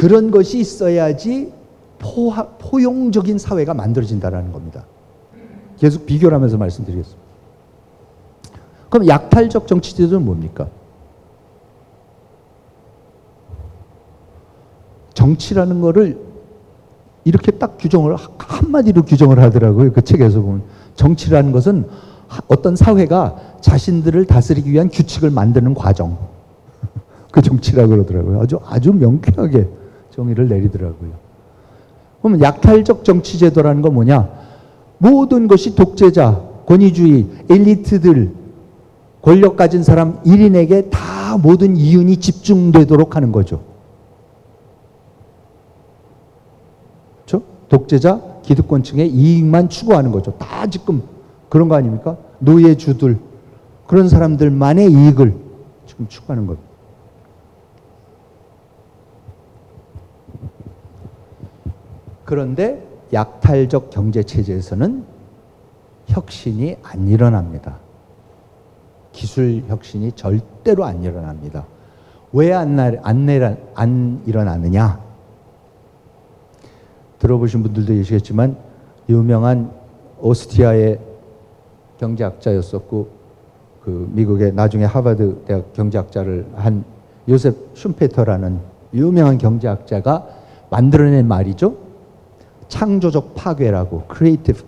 그런 것이 있어야지 포용적인 사회가 만들어진다는 겁니다. 계속 비교를 하면서 말씀드리겠습니다. 그럼 약탈적 정치제도는 뭡니까? 정치라는 거를 이렇게 딱 규정을 한마디로 규정을 하더라고요. 그 책에서 보면 정치라는 것은 어떤 사회가 자신들을 다스리기 위한 규칙을 만드는 과정. 그 정치라고 그러더라고요. 아주 명쾌하게 정의를 내리더라고요. 그러면 약탈적 정치제도라는 건 뭐냐? 모든 것이 독재자, 권위주의, 엘리트들, 권력 가진 사람 1인에게 다 모든 이윤이 집중되도록 하는 거죠. 그렇죠? 독재자, 기득권층의 이익만 추구하는 거죠. 다 지금 그런 거 아닙니까? 노예주들, 그런 사람들만의 이익을 지금 추구하는 겁니다. 그런데 약탈적 경제체제에서는 혁신이 안 일어납니다. 기술 혁신이 절대로 안 일어납니다. 왜 안 일어나느냐? 들어보신 분들도 계시겠지만 유명한 오스트리아의 경제학자였었고 그 미국의 나중에 하버드 대학 경제학자를 한 요셉 슌페터라는 유명한 경제학자가 만들어낸 말이죠. 창조적 파괴라고. 크리에이티브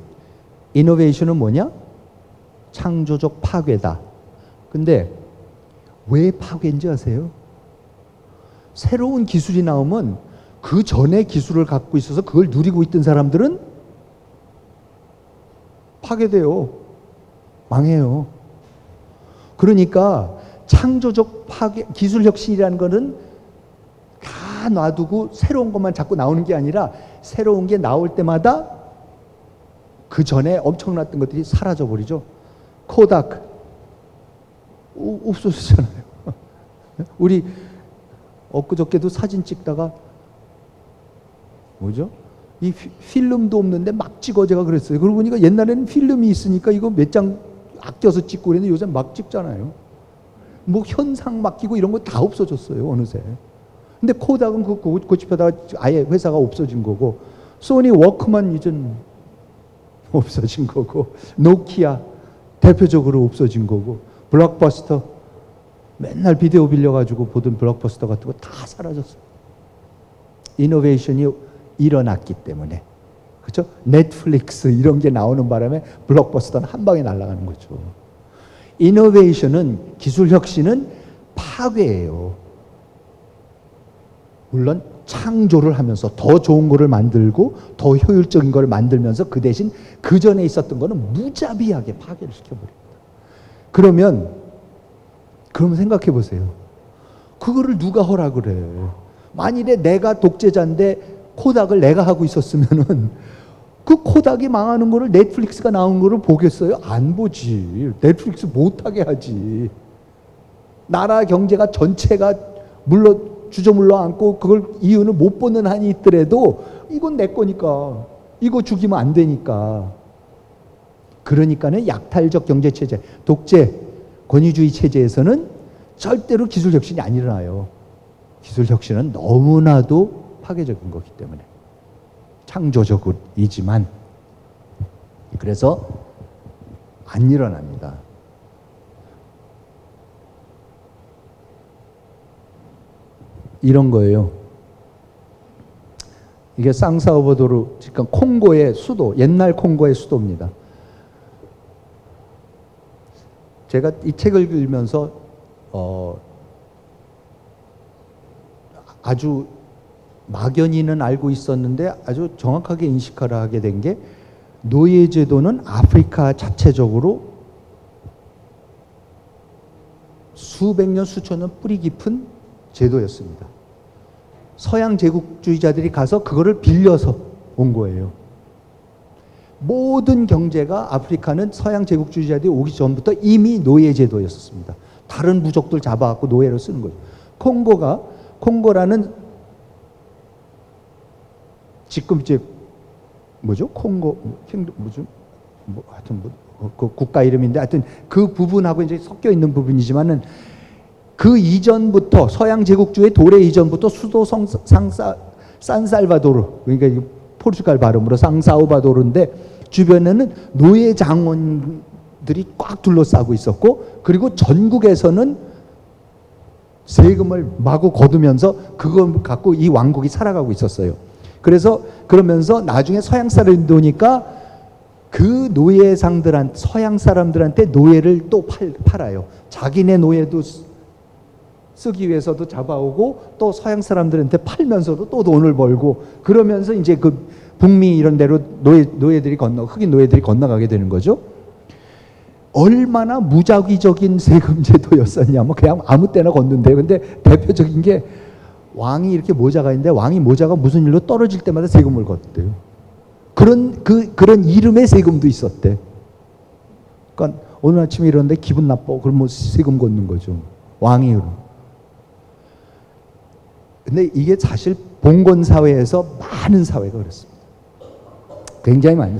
이노베이션은 뭐냐? 창조적 파괴다. 근데 왜 파괴인지 아세요? 새로운 기술이 나오면 그 전에 기술을 갖고 있어서 그걸 누리고 있던 사람들은 파괴돼요. 망해요. 그러니까 창조적 파괴, 기술 혁신이라는 거는 다 놔두고 새로운 것만 자꾸 나오는 게 아니라 새로운 게 나올 때마다 그 전에 엄청났던 것들이 사라져 버리죠. 코닥 없어졌잖아요. 우리 엊그저께도 사진 찍다가 뭐죠? 이 필름도 없는데 막 찍어 제가 그랬어요. 그러고 보니까 옛날에는 필름이 있으니까 이거 몇 장 아껴서 찍고 그랬는데 요새 막 찍잖아요. 뭐 현상 맡기고 이런 거 다 없어졌어요. 어느새. 근데 코닥은 그거 고집하다가 아예 회사가 없어진 거고, 소니 워크만 이젠 없어진 거고, 노키아 대표적으로 없어진 거고, 블록버스터 맨날 비디오 빌려가지고 보던 블록버스터 같은 거 다 사라졌어요. 이노베이션이 일어났기 때문에. 그렇죠? 넷플릭스 이런 게 나오는 바람에 블록버스터는 한 방에 날아가는 거죠. 이노베이션은, 기술 혁신은 파괴예요. 물론 창조를 하면서 더 좋은 거를 만들고 더 효율적인 거를 만들면서 그 대신 그 전에 있었던 거는 무자비하게 파괴를 시켜버립니다. 그러면 생각해 보세요. 그거를 누가 허락을 해? 만일에 내가 독재자인데 코닥을 내가 하고 있었으면은 그 코닥이 망하는 거를 넷플릭스가 나온 거를 보겠어요? 안 보지. 넷플릭스 못하게 하지. 나라 경제가 전체가 주저물러 앉고 그걸 이유는 못 보는 한이 있더라도 이건 내 거니까, 이거 죽이면 안 되니까. 그러니까는 약탈적 경제체제, 독재, 권위주의 체제에서는 절대로 기술 혁신이 안 일어나요. 기술 혁신은 너무나도 파괴적인 거기 때문에. 창조적이지만. 그래서 안 일어납니다. 이런 거예요. 이게 상사오보도르, 지금 콩고의 수도, 옛날 콩고의 수도입니다. 제가 이 책을 읽으면서 아주 막연히는 알고 있었는데 아주 정확하게 인식하려 하게 된 게, 노예제도는 아프리카 자체적으로 수백 년, 수천 년 뿌리 깊은 제도였습니다. 서양 제국주의자들이 가서 그거를 빌려서 온 거예요. 모든 경제가, 아프리카는 서양 제국주의자들이 오기 전부터 이미 노예제도였습니다. 다른 부족들 잡아갖고 노예로 쓰는 거죠. 콩고라는 지금 이제 뭐죠? 콩고 뭐죠? 하여튼 그 국가 이름인데, 하여튼 그 부분하고 이제 섞여 있는 부분이지만은 그 이전부터 서양 제국주의 도래 이전부터 수도 산살바도르, 그러니까 포르투갈 발음으로 상사우바도르인데 주변에는 노예 장원들이 꽉 둘러싸고 있었고, 그리고 전국에서는 세금을 마구 거두면서 그걸 갖고 이 왕국이 살아가고 있었어요. 그래서 그러면서 나중에 서양 사람들이 오니까 그 노예상들한테, 서양 사람들한테 노예를 또 팔아요. 자기네 노예도 쓰기 위해서도 잡아오고 또 서양 사람들한테 팔면서도 또 돈을 벌고, 그러면서 이제 그 북미 이런 데로 노예들이 흑인 노예들이 건너가게 되는 거죠. 얼마나 무작위적인 세금 제도였었냐면 그냥 아무 때나 걷는데요. 근데 대표적인 게 왕이 이렇게 모자가 있는데 왕이 모자가 무슨 일로 떨어질 때마다 세금을 걷대요. 그런 이름의 세금도 있었대. 그러니까 오늘 아침에 이러는데 기분 나빠. 그럼 뭐 세금 걷는 거죠. 왕이. 근데 이게 사실 봉건 사회에서 많은 사회가 그렇습니다. 굉장히 많이.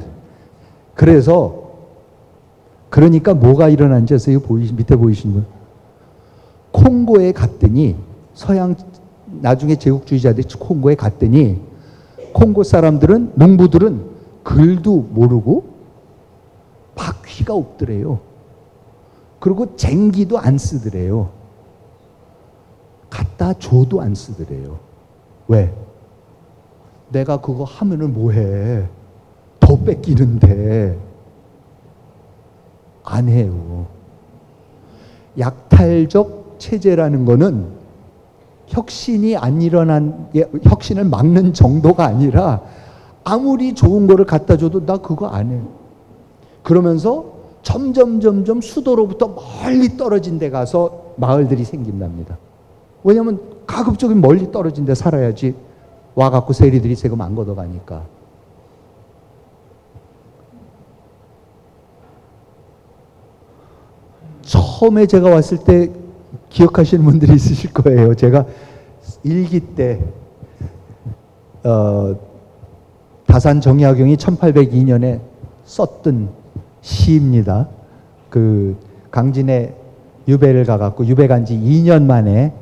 그래서 그러니까 뭐가 일어난지 아세요? 밑에 보이시는 분. 콩고에 갔더니 서양 나중에 제국주의자들이 콩고에 갔더니 콩고 사람들은, 농부들은 글도 모르고 바퀴가 없더래요. 그리고 쟁기도 안 쓰더래요. 갖다 줘도 안 쓰더래요. 왜? 내가 그거 하면은 뭐해? 더 뺏기는데. 안 해요. 약탈적 체제라는 거는 혁신이 안 일어난, 혁신을 막는 정도가 아니라 아무리 좋은 거를 갖다 줘도 나 그거 안 해요. 그러면서 점점 수도로부터 멀리 떨어진 데 가서 마을들이 생긴답니다. 왜냐하면 가급적인 멀리 떨어진 데 살아야지 와갖고 세리들이 세금 안 걷어가니까. 처음에 제가 왔을 때 기억하시는 분들이 있으실 거예요. 제가 일기 때 다산 정약용이 1802년에 썼던 시입니다. 그 강진에 유배를 가갖고 유배 간 지 2년 만에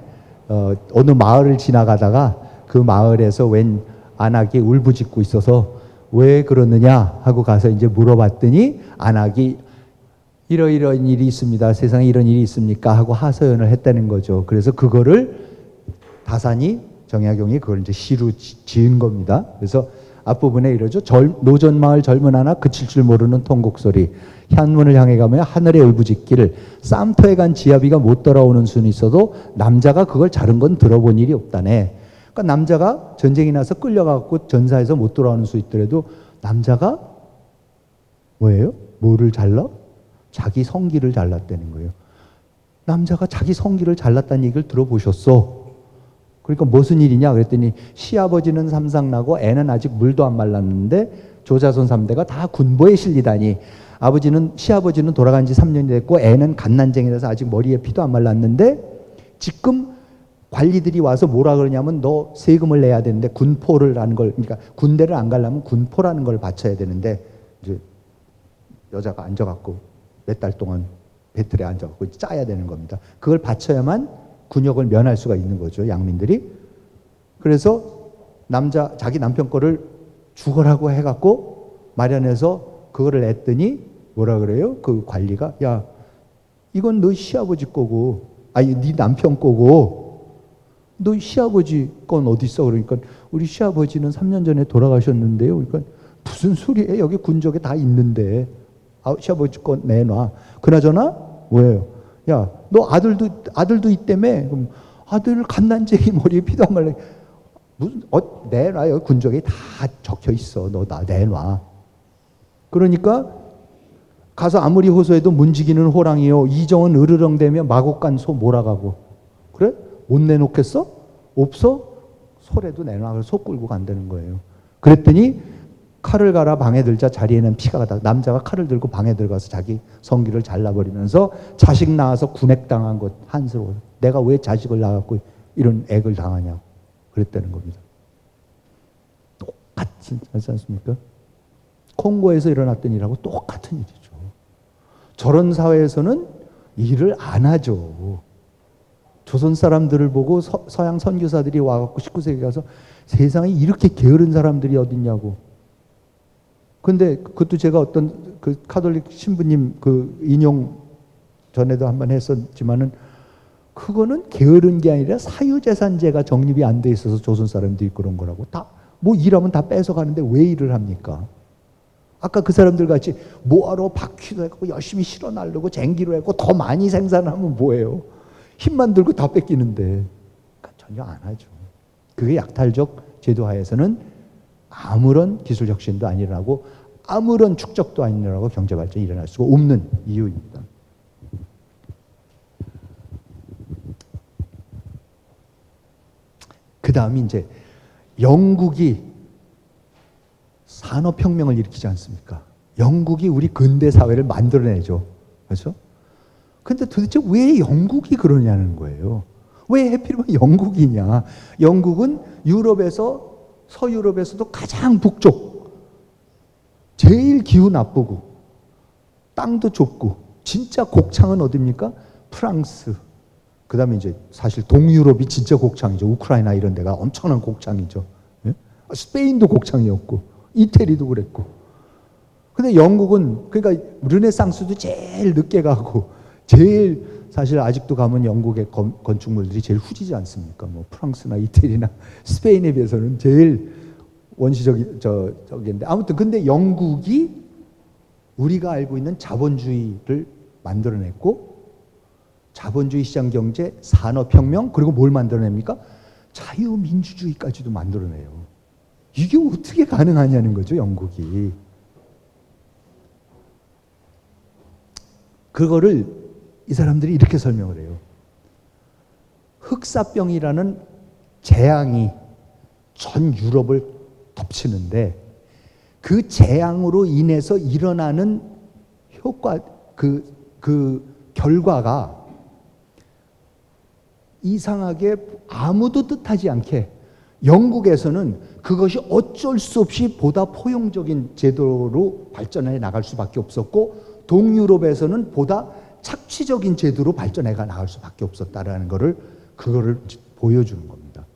어느 마을을 지나가다가 그 마을에서 웬 안악이 울부짖고 있어서 왜 그러느냐 하고 가서 이제 물어봤더니 안악이 이러이러한 일이 있습니다. 세상에 이런 일이 있습니까? 하고 하소연을 했다는 거죠. 그래서 그거를 다산이 정약용이 그걸 이제 시로 지은 겁니다. 그래서 앞부분에 이러죠. 노전마을 젊은 하나 그칠 줄 모르는 통곡소리. 현문을 향해 가며 하늘에 울부짖기를 쌈터에 간 지아비가 못 돌아오는 수는 있어도 남자가 그걸 자른 건 들어본 일이 없다네. 그러니까 남자가 전쟁이 나서 끌려가고 전사해서 못 돌아오는 수 있더라도 남자가 뭐예요? 뭐를 잘라? 자기 성기를 잘랐다는 거예요. 남자가 자기 성기를 잘랐다는 얘기를 들어보셨어? 그러니까 무슨 일이냐 그랬더니 시아버지는 삼상나고 애는 아직 물도 안 말랐는데 조자손 3대가 다 군보에 실리다니, 시아버지는 돌아간 지 3년이 됐고 애는 갓난쟁이라서 아직 머리에 피도 안 말랐는데 지금 관리들이 와서 뭐라 그러냐면 너 세금을 내야 되는데 군포라는 걸, 그러니까 군대를 안 가려면 군포라는 걸 바쳐야 되는데, 이제 여자가 앉아갖고 몇 달 동안 배틀에 앉아갖고 짜야 되는 겁니다. 그걸 바쳐야만 군역을 면할 수가 있는 거죠, 양민들이. 그래서 자기 남편 거를 죽으라고 해갖고 마련해서 그거를 냈더니 뭐라 그래요? 그 관리가, 야, 이건 너 시아버지 거고, 아니 네 남편 거고, 너 시아버지 건 어디 있어? 그러니까 우리 시아버지는 3년 전에 돌아가셨는데요. 그러니까 무슨 소리예요? 여기 군적에 다 있는데. 시아버지 건 내놔. 그나저나 뭐예요? 야, 너 아들도 있다며. 그럼 아들 갓난쟁이 머리에 피도 안 말라. 무슨 내놔. 여기 군적에 다 적혀 있어. 너 나 내놔. 그러니까 가서 아무리 호소해도 문지기는 호랑이요, 이정은 으르렁대며 마곡간 소 몰아가고. 그래? 못 내놓겠어? 없어? 소라도 내놔. 그래서 소 끌고 간다는 거예요. 그랬더니 칼을 갈아 방에 들자 자리에는 피가 가다. 남자가 칼을 들고 방에 들어가서 자기 성기를 잘라버리면서 자식 낳아서 군액당한 것 한스러워. 내가 왜 자식을 낳았고 이런 액을 당하냐고 그랬다는 겁니다. 똑같지 않습니까? 콩고에서 일어났던 일하고 똑같은 일이죠. 저런 사회에서는 일을 안 하죠. 조선 사람들을 보고 서양 선교사들이 와갖고 19세기 가서 세상에 이렇게 게으른 사람들이 어딨냐고. 근데 그것도 제가 어떤 그 카톨릭 신부님 그 인용 전에도 한번 했었지만은 그거는 게으른 게 아니라 사유재산제가 정립이 안 돼 있어서 조선 사람들이 그런 거라고. 다 뭐 일하면 다 뺏어가는데 왜 일을 합니까? 아까 그 사람들 같이 뭐하러 바퀴도 했고 열심히 실어 나르고 쟁기로 했고 더 많이 생산하면 뭐예요? 힘만 들고 다 뺏기는데. 그러니까 전혀 안 하죠. 그게 약탈적 제도 하에서는 아무런 기술 혁신도 안 일어나고 아무런 축적도 안 일어나고 경제 발전이 일어날 수가 없는 이유입니다. 그 다음이 이제 영국이 산업혁명을 일으키지 않습니까? 영국이 우리 근대 사회를 만들어내죠. 그렇죠? 근데 도대체 왜 영국이 그러냐는 거예요. 왜 하필이면 영국이냐? 영국은 유럽에서 서유럽에서도 가장 북쪽, 제일 기후 나쁘고 땅도 좁고 진짜 곡창은 어디입니까? 프랑스. 그 다음에 이제 사실 동유럽이 진짜 곡창이죠. 우크라이나 이런 데가 엄청난 곡창이죠. 예? 스페인도 곡창이었고 이태리도 그랬고. 근데 영국은 그러니까 르네상스도 제일 늦게 가고 제일 사실 아직도 가면 영국의 건축물들이 제일 후지지 않습니까? 뭐 프랑스나 이태리나 스페인에 비해서는 제일 원시적인데 아무튼 근데 영국이 우리가 알고 있는 자본주의를 만들어냈고 자본주의 시장 경제, 산업혁명 그리고 뭘 만들어냅니까? 자유민주주의까지도 만들어내요. 이게 어떻게 가능하냐는 거죠, 영국이. 그거를 이 사람들이 이렇게 설명을 해요. 흑사병이라는 재앙이 전 유럽을 덮치는데 그 재앙으로 인해서 일어나는 효과, 그 결과가 이상하게 아무도 뜻하지 않게 영국에서는 그것이 어쩔 수 없이 보다 포용적인 제도로 발전해 나갈 수밖에 없었고 동유럽에서는 보다 착취적인 제도로 발전해 나갈 수밖에 없었다라는 그거를 보여주는 겁니다.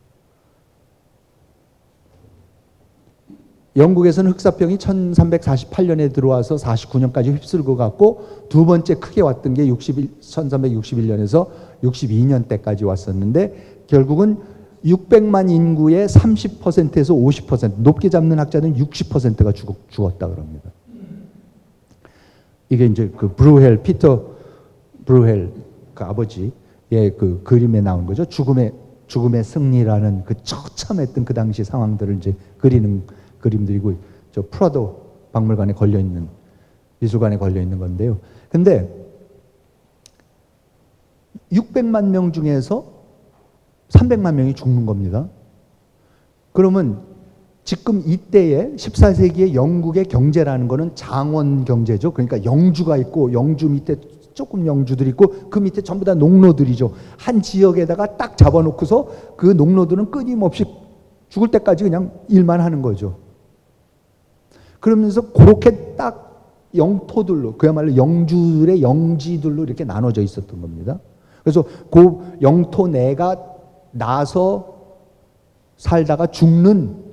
영국에서는 흑사병이 1348년에 들어와서 49년까지 휩쓸고 갔고 두 번째 크게 왔던 게 1361년에서 62년 때까지 왔었는데 결국은 600만 인구의 30%에서 50% 높게 잡는 학자는 60%가 죽었다 그럽니다. 이게 이제 그 브루헬 피터 브루헬 그 아버지의 그 그림에 나온 거죠. 죽음의 승리라는 그 처참했던 그 당시 상황들을 이제 그리는 그림들이고 저 프라도 박물관에 걸려 있는 미술관에 걸려 있는 건데요. 근데 600만 명 중에서 300만 명이 죽는 겁니다. 그러면 지금 이때의 14세기의 영국의 경제라는 거는 장원 경제죠. 그러니까 영주가 있고 영주 밑에 조금 영주들이 있고 그 밑에 전부 다 농노들이죠. 한 지역에다가 딱 잡아놓고서 그 농노들은 끊임없이 죽을 때까지 그냥 일만 하는 거죠. 그러면서 그렇게 딱 영토들로 그야말로 영주들의 영지들로 이렇게 나눠져 있었던 겁니다. 그래서 그 영토 내가 나서 살다가 죽는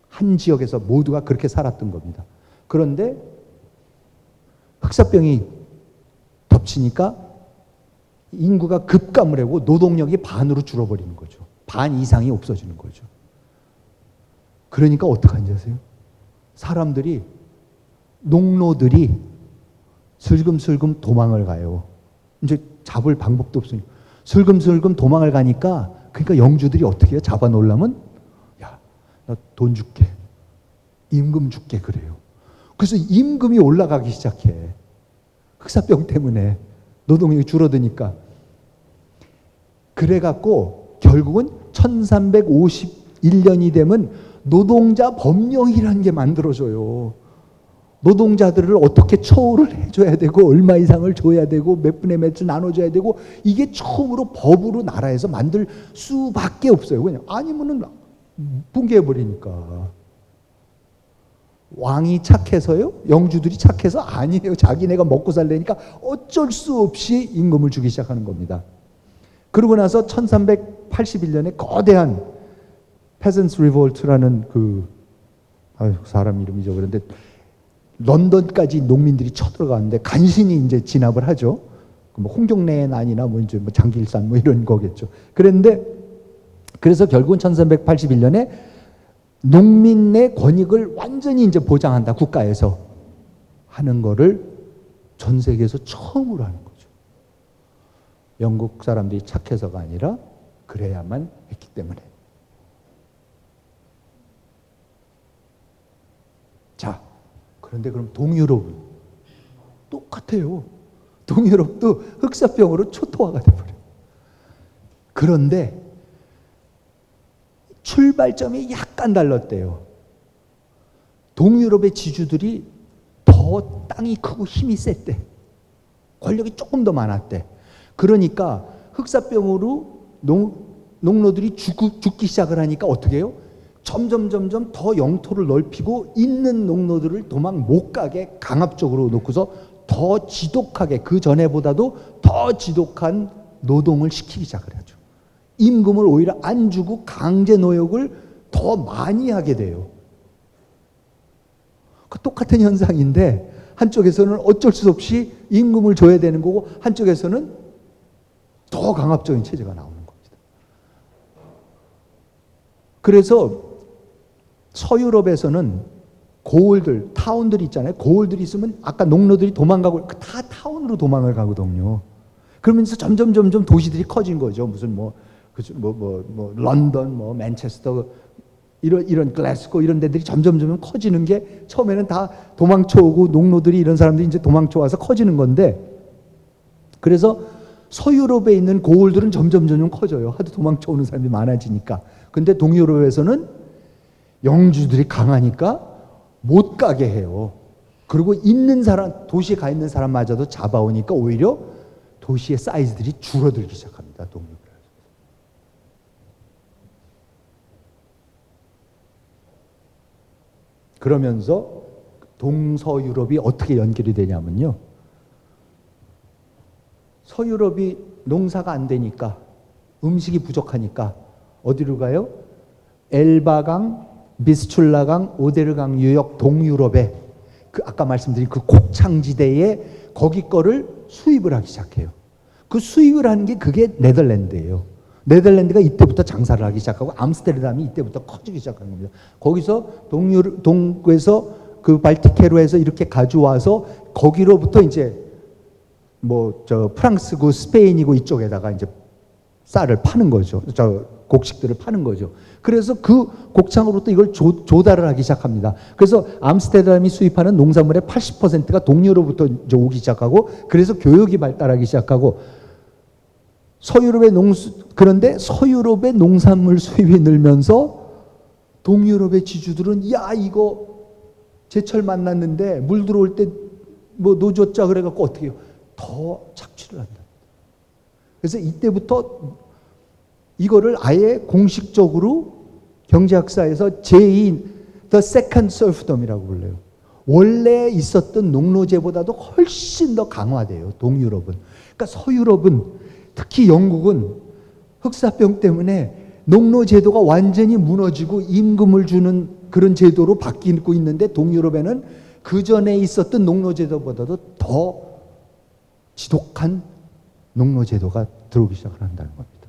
한 지역에서 모두가 그렇게 살았던 겁니다. 그런데 흑사병이 덮치니까 인구가 급감을 하고 노동력이 반으로 줄어버리는 거죠. 반 이상이 없어지는 거죠. 그러니까 어떡한지 아세요? 사람들이 농노들이 슬금슬금 도망을 가요. 이제 잡을 방법도 없으니까 슬금슬금 도망을 가니까 그러니까 영주들이 어떻게 해요? 잡아놓으려면 야, 나 돈 줄게. 임금 줄게 그래요. 그래서 임금이 올라가기 시작해. 흑사병 때문에 노동력이 줄어드니까. 그래갖고 결국은 1351년이 되면 노동자 법령이라는 게 만들어져요. 노동자들을 어떻게 처우를 해줘야 되고 얼마 이상을 줘야 되고 몇 분의 몇을 나눠줘야 되고 이게 처음으로 법으로 나라에서 만들 수밖에 없어요. 그냥 아니면은 붕괴해버리니까. 왕이 착해서요? 영주들이 착해서? 아니에요. 자기네가 먹고 살려니까 어쩔 수 없이 임금을 주기 시작하는 겁니다. 그러고 나서 1381년에 거대한 페전스 리볼트라는 사람 이름 잊어버렸는데 런던까지 농민들이 쳐들어가는데 간신히 이제 진압을 하죠. 뭐 홍경래난이나 뭐 이제 뭐 장길산 뭐 이런 거겠죠. 그래서 결국은 1381년에 농민의 권익을 완전히 이제 보장한다, 국가에서 하는 거를 전 세계에서 처음으로 하는 거죠. 영국 사람들이 착해서가 아니라 그래야만 했기 때문에. 자, 그런데 그럼 동유럽은 똑같아요. 동유럽도 흑사병으로 초토화가 돼버려요. 그런데 출발점이 약간 달랐대요. 동유럽의 지주들이 더 땅이 크고 힘이 셌대. 권력이 조금 더 많았대. 그러니까 흑사병으로 농노들이 죽기 시작을 하니까 어떻게 해요? 점점 더 영토를 넓히고 있는 농노들을 도망 못 가게 강압적으로 놓고서 더 지독하게, 그 전에보다도 더 지독한 노동을 시키기 시작을 하죠. 임금을 오히려 안 주고 강제 노역을 더 많이 하게 돼요. 똑같은 현상인데 한쪽에서는 어쩔 수 없이 임금을 줘야 되는 거고 한쪽에서는 더 강압적인 체제가 나오는 겁니다. 그래서 서유럽에서는 고을들, 타운들이 있잖아요. 고을들이 있으면 아까 농노들이 도망가고 다 타운으로 도망을 가거든요. 그러면서 점점 도시들이 커진 거죠. 무슨 런던, 맨체스터, 이런 글래스고 이런 데들이 점점 커지는 게 처음에는 다 도망쳐 오고 농노들이 이런 사람들이 이제 도망쳐 와서 커지는 건데, 그래서 서유럽에 있는 고을들은 점점 커져요. 하도 도망쳐 오는 사람들이 많아지니까. 근데 동유럽에서는 영주들이 강하니까 못 가게 해요. 그리고 있는 사람, 도시에 가 있는 사람마저도 잡아오니까 오히려 도시의 사이즈들이 줄어들기 시작합니다. 동유럽에서. 그러면서 동서유럽이 어떻게 연결이 되냐면요. 서유럽이 농사가 안 되니까, 음식이 부족하니까 어디로 가요? 엘바강, 비스툴라강, 오데르강 유역 동유럽에 아까 말씀드린 그 곡창지대에 거기 거를 수입을 하기 시작해요. 그 수입을 하는 게 그게 네덜란드예요. 네덜란드가 이때부터 장사를 하기 시작하고 암스테르담이 이때부터 커지기 시작한 겁니다. 거기서 동에서 그 발티케로에서 이렇게 가져와서 거기로부터 이제 프랑스고 스페인이고 이쪽에다가 이제 쌀을 파는 거죠. 곡식들을 파는 거죠. 그래서 그 곡창으로부터 이걸 조달을 하기 시작합니다. 그래서 암스테르담이 수입하는 농산물의 80%가 동유로부터 이제 오기 시작하고, 그래서 교육이 발달하기 시작하고, 그런데 서유럽의 농산물 수입이 늘면서 동유럽의 지주들은 이거 제철 만났는데 물 들어올 때 노줬자 그래갖고 어떻게 해요? 더 착취를 한다. 그래서 이때부터 이거를 아예 공식적으로 경제학사에서 제2 The Second Serfdom이라고 불러요. 원래 있었던 농노제보다도 훨씬 더 강화돼요. 동유럽은. 그러니까 서유럽은, 특히 영국은 흑사병 때문에 농노제도가 완전히 무너지고 임금을 주는 그런 제도로 바뀌고 있는데, 동유럽에는 그 전에 있었던 농노제도보다도 더 지독한 농노제도가 들어오기 시작을 한다는 겁니다.